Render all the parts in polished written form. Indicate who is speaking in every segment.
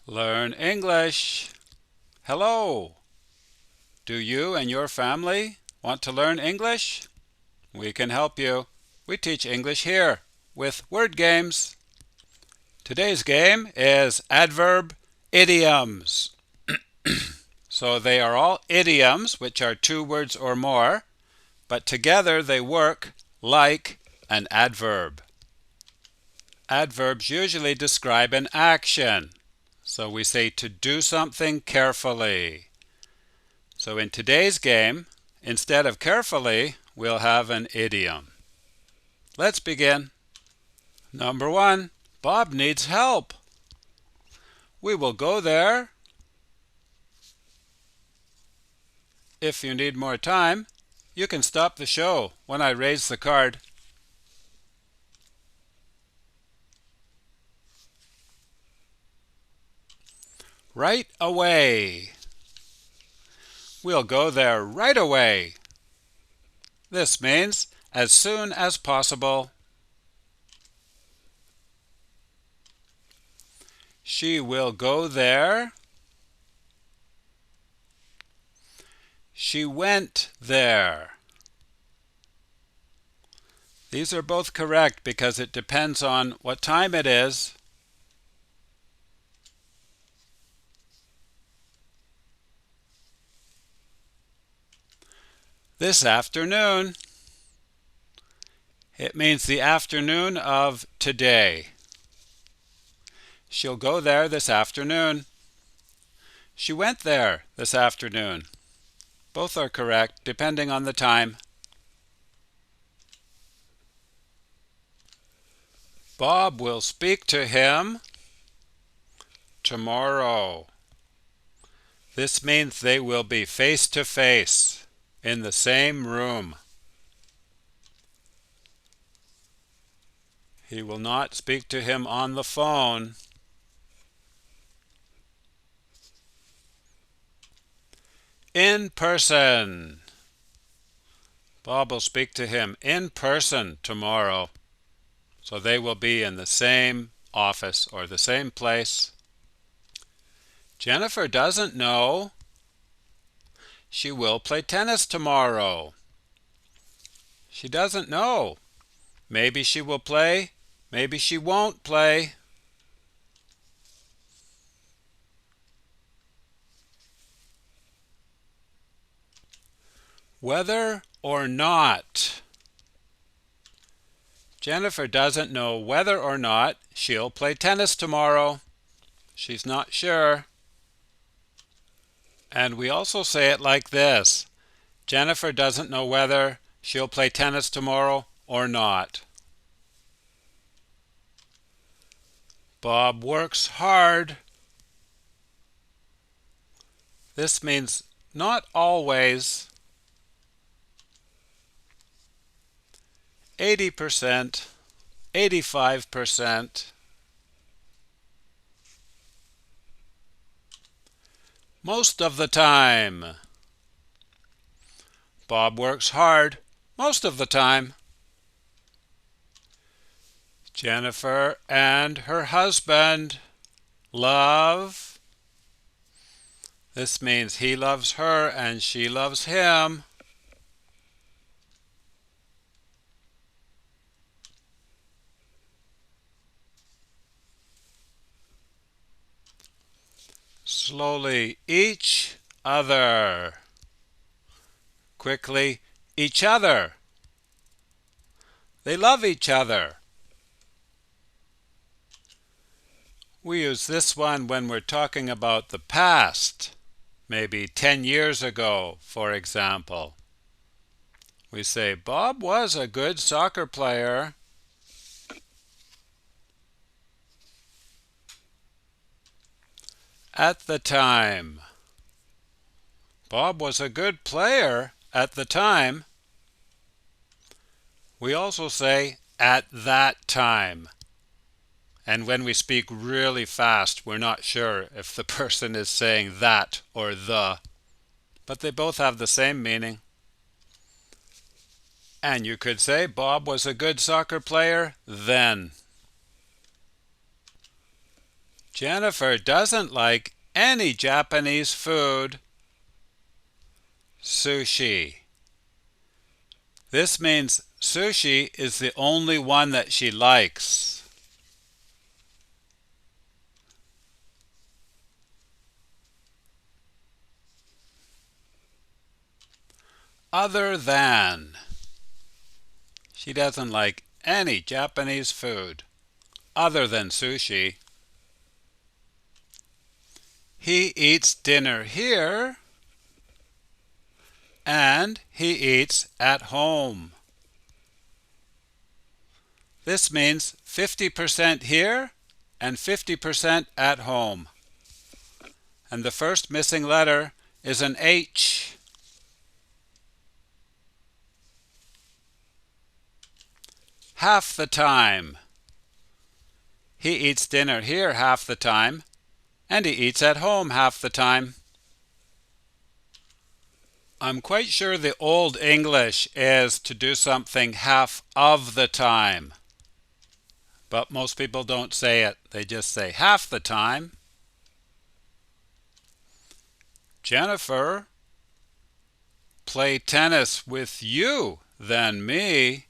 Speaker 1: Learn English. Hello. Do you and your family want to learn English? We can help you. We teach English here with word games. Today's game is adverb idioms. So they are all idioms, which are 2 words or more, but together they work like an adverb. Adverbs usually describe an action. So we say to do something carefully. So in today's game, instead of carefully, we'll have an idiom. Let's begin. Number 1, Bob needs help. We will go there. If you need more time, you can stop the show when I raise the card. Right away. We'll go there right away. This means as soon as possible. She will go there. She went there. These are both correct because it depends on what time it is. This afternoon. It means the afternoon of today. She'll go there this afternoon. She went there this afternoon. Both are correct depending on the time. Bob will speak to him tomorrow. This means they will be face to face in the same room. He will not speak to him on the phone. In person. Bob will speak to him in person tomorrow. So they will be in the same office or the same place. Jennifer doesn't know. She will play tennis tomorrow. She doesn't know. Maybe she will play, maybe she won't play. Whether or not. Jennifer doesn't know whether or not she'll play tennis tomorrow. She's not sure. And we also say it like this. Jennifer doesn't know whether she'll play tennis tomorrow or not. Bob works hard. This means not always. 80%, 85%. Most of the time. Bob works hard most of the time. Jennifer and her husband love. This means he loves her and she loves him. Slowly, each other. Quickly, each other. They love each other. We use this one when we're talking about the past, maybe 10 years ago, for example. We say, Bob was a good soccer player. At the time. Bob was a good player at the time. We also say at that time. And when we speak really fast, we're not sure if the person is saying that or the. But they both have the same meaning. And you could say Bob was a good soccer player then. Jennifer doesn't like any Japanese food. Sushi. This means sushi is the only one that she likes. Other than. She doesn't like any Japanese food other than sushi. He eats dinner here and he eats at home. This means 50% here and 50% at home. And the first missing letter is an H. Half the time. He eats dinner here half the time, and he eats at home half the time. I'm quite sure the Old English is to do something half of the time. But most people don't say it. They just say half the time. Jennifer, play tennis with you than me.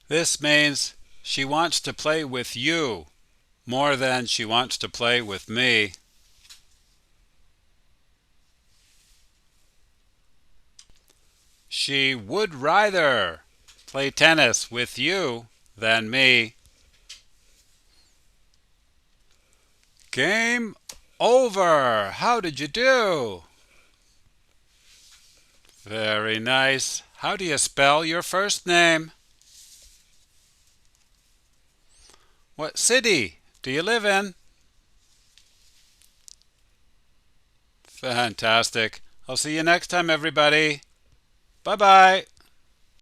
Speaker 1: This means she wants to play with you more than she wants to play with me. She would rather play tennis with you than me. Game over. How did you do? Very nice. How do you spell your first name? What city do you live in? Fantastic. I'll see you next time, everybody. Bye-bye.